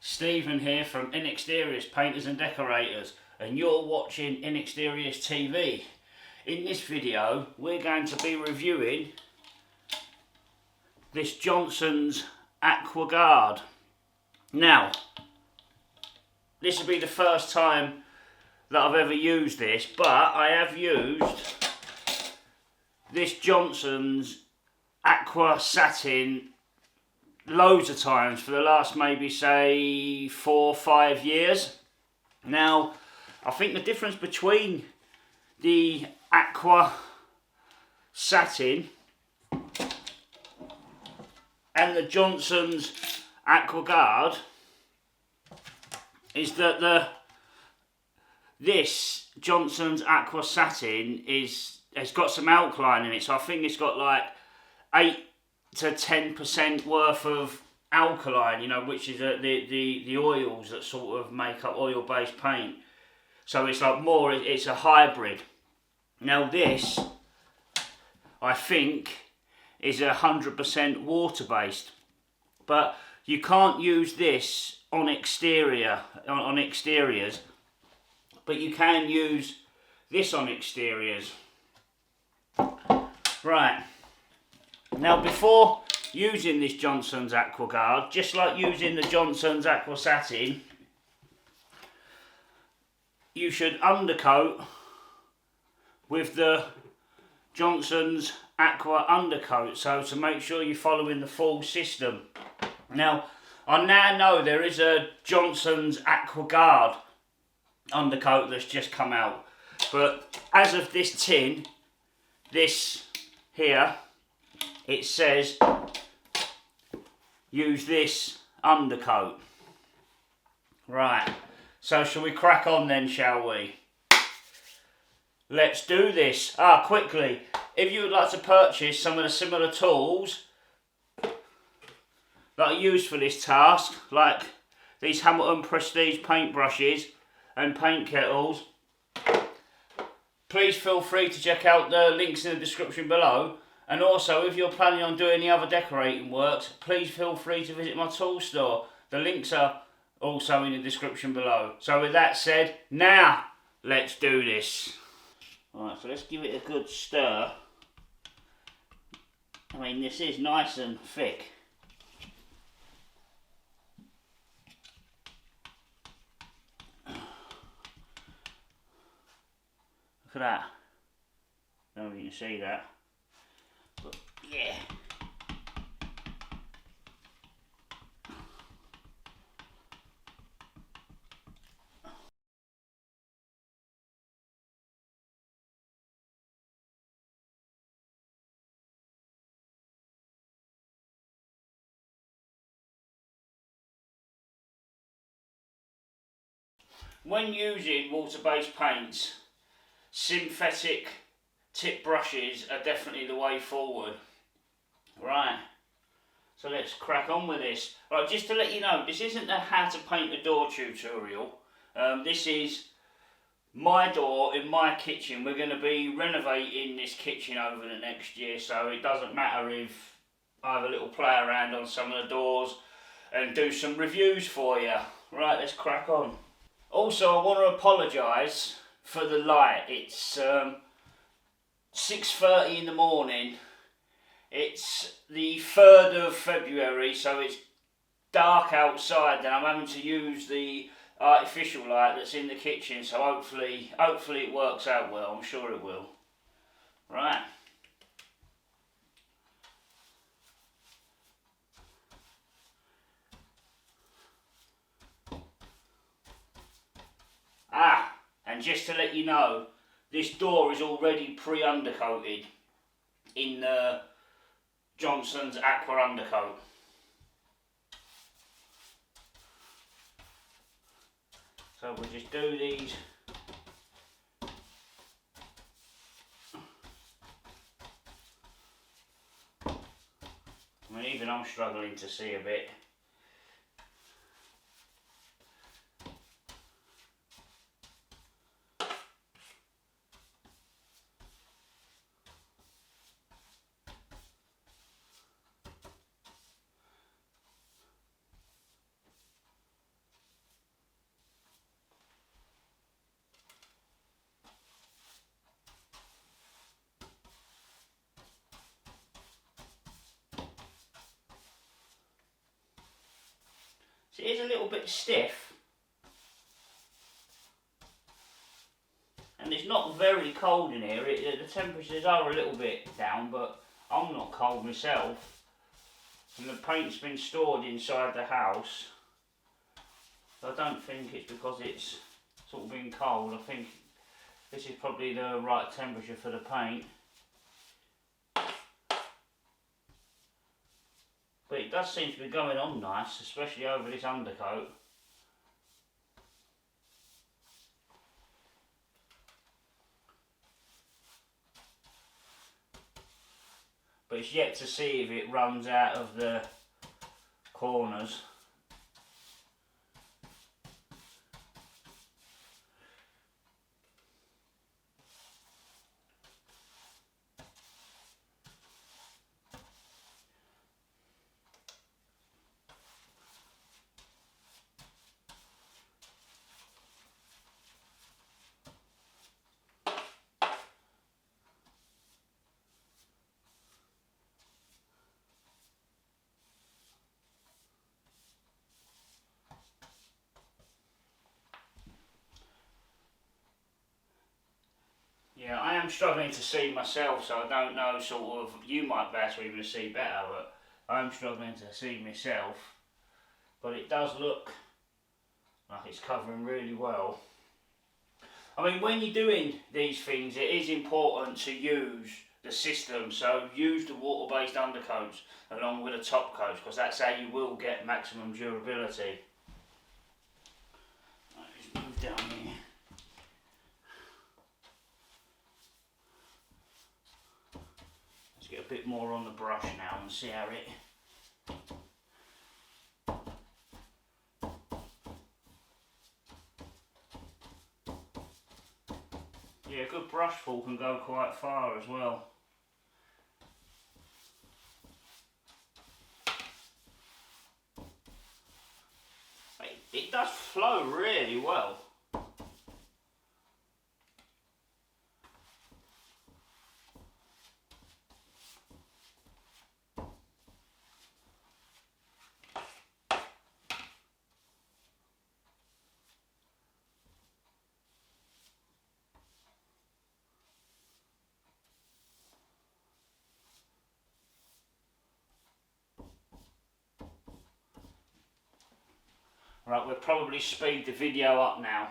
Stephen here from Inexteriors Painters and Decorators, and you're watching Inexteriors TV. In this video we're going to be reviewing this Johnstones Aqua Guard. Now, this will be the first time that I've ever used this, but I have used this Johnstones Aqua Satin loads of times for the last maybe say 4 or 5 years. Now, I think the difference between the Aqua Satin and the Johnstones Aqua Guard is that this Johnstones Aqua Satin has got some alkaline in it, so I think it's got like 8 to 10% worth of alkaline, you know, which is the oils that sort of make up oil-based paint. So it's like more, it's a hybrid. Now this, I think, is 100% water-based, but you can't use this on exteriors, but you can use this on exteriors. Right. Now, before using this Johnstones Aqua Guard, just like using the Johnstones Aqua Satin, you should undercoat with the Johnstones Aqua Undercoat, so to make sure you're following the full system. Now, I now know there is a Johnstones Aqua Guard undercoat that's just come out, but as of this tin, this here, it says use this undercoat. Right, so shall we crack on then, shall we? Let's do this. Quickly, if you would like to purchase some of the similar tools that are used for this task, like these Hamilton Prestige paint brushes and paint kettles, please feel free to check out the links in the description below. And also, if you're planning on doing any other decorating works, please feel free to visit my tool store. The links are also in the description below. So with that said, now let's do this. Alright, so let's give it a good stir. I mean, this is nice and thick. Look at that. I don't know if you can see that. But yeah. When using water-based paints, synthetic tip brushes are definitely the way forward. Right, so let's crack on with this. Right, just to let you know, this isn't a how to paint a door tutorial. This is my door in my kitchen. We're going to be renovating this kitchen over the next year, so it doesn't matter if I have a little play around on some of the doors and do some reviews for you. Right, let's crack on. Also, I want to apologise for the light. It's 6:30 in the morning. It's the 3rd of February, so it's dark outside, and I'm having to use the artificial light that's in the kitchen, so hopefully it works out well. I'm sure it will. Right. And just to let you know, this door is already pre-undercoated in the Johnstones Aqua Undercoat. So we'll just do these. I mean, even I'm struggling to see a bit. So it is a little bit stiff. And it's not very cold in here. The temperatures are a little bit down, but I'm not cold myself. And the paint's been stored inside the house. I don't think it's because it's sort of been cold. I think this is probably the right temperature for the paint. But it does seem to be going on nice, especially over this undercoat. But it's yet to see if it runs out of the corners. Yeah, I am struggling to see myself, so I don't know, sort of, you might be able to even see better, but I'm struggling to see myself. But it does look like it's covering really well. I mean, when you're doing these things, it is important to use the system, so use the water-based undercoats along with the top coats, because that's how you will get maximum durability. Right, let's move down here. Get a bit more on the brush now and see how it... Yeah, a good brush full can go quite far as well. It does flow really well. Right, we'll probably speed the video up now.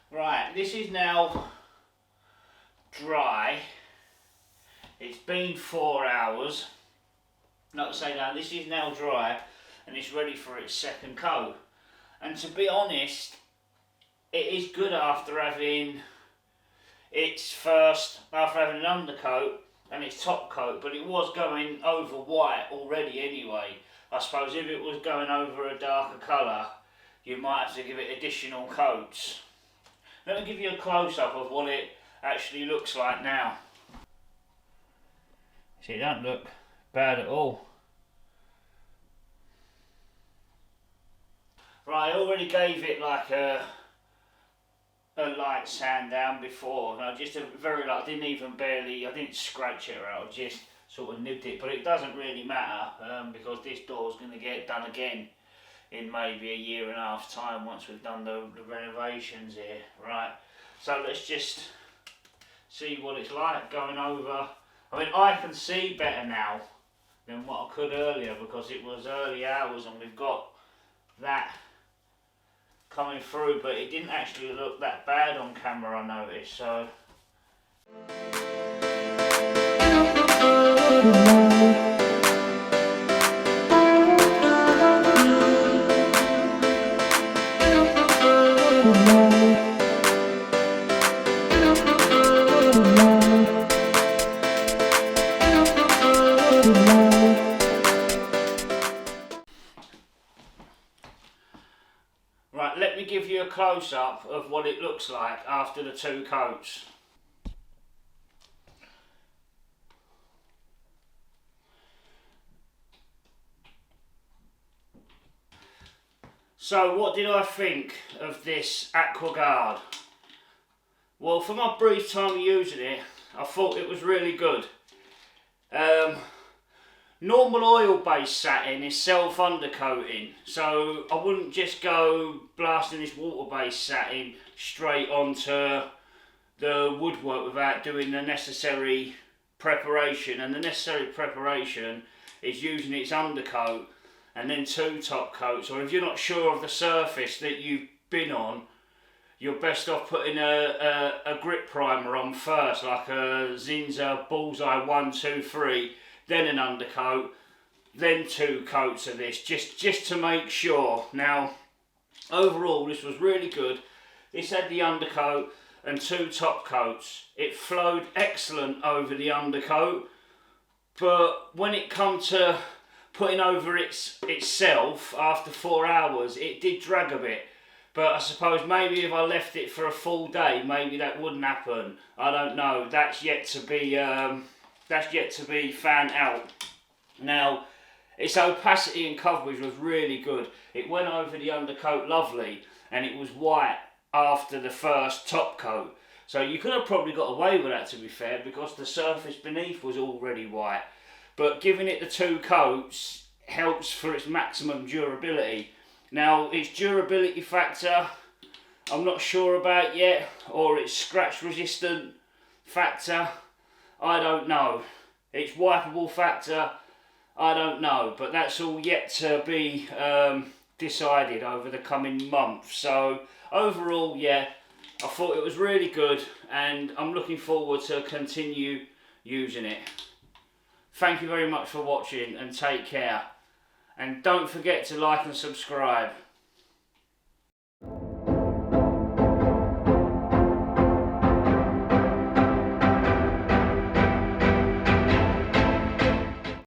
Right, this is now dry. It's been 4 hours. Like I say now, this is now dry and it's ready for its second coat. And to be honest, it is good after having an undercoat and its top coat, but it was going over white already anyway. I suppose if it was going over a darker colour, you might have to give it additional coats. Let me give you a close-up of what it actually looks like now. See, it don't look bad at all. Right, I already gave it like a light sand down before. No, just a very light. I didn't scratch it out. I just sort of nibbed it. But it doesn't really matter because this door's going to get done again in maybe a 1.5 years time once we've done the renovations here. Right, so let's just see what it's like going over. I mean, I can see better now than what I could earlier because it was early hours and we've got that coming through, but it didn't actually look that bad on camera, I noticed, so. Right, let me give you a close-up of what it looks like after the 2 coats. So what did I think of this Aqua Guard? Well, for my brief time using it, I thought it was really good. Normal oil-based satin is self-undercoating, so I wouldn't just go blasting this water-based satin straight onto the woodwork without doing the necessary preparation. And the necessary preparation is using its undercoat and then 2 top coats, or if you're not sure of the surface that you've been on, you're best off putting a grip primer on first, like a Zinza Bullseye 1, 2, 3, then an undercoat, then 2 coats of this, just to make sure. Now, overall, this was really good. This had the undercoat and 2 top coats. It flowed excellent over the undercoat, but when it come to putting over itself after 4 hours, it did drag a bit. But I suppose maybe if I left it for a full day, maybe that wouldn't happen. I don't know. That's yet to be found out. Now, its opacity and coverage was really good. It went over the undercoat lovely, and it was white after the first top coat. So you could have probably got away with that, to be fair, because the surface beneath was already white. But giving it the 2 coats helps for its maximum durability. Now, its durability factor, I'm not sure about yet, or its scratch resistant factor, I don't know. Its wipeable factor, I don't know, but that's all yet to be decided over the coming months. So overall, yeah, I thought it was really good, and I'm looking forward to continue using it. Thank you very much for watching, and take care. And don't forget to like and subscribe.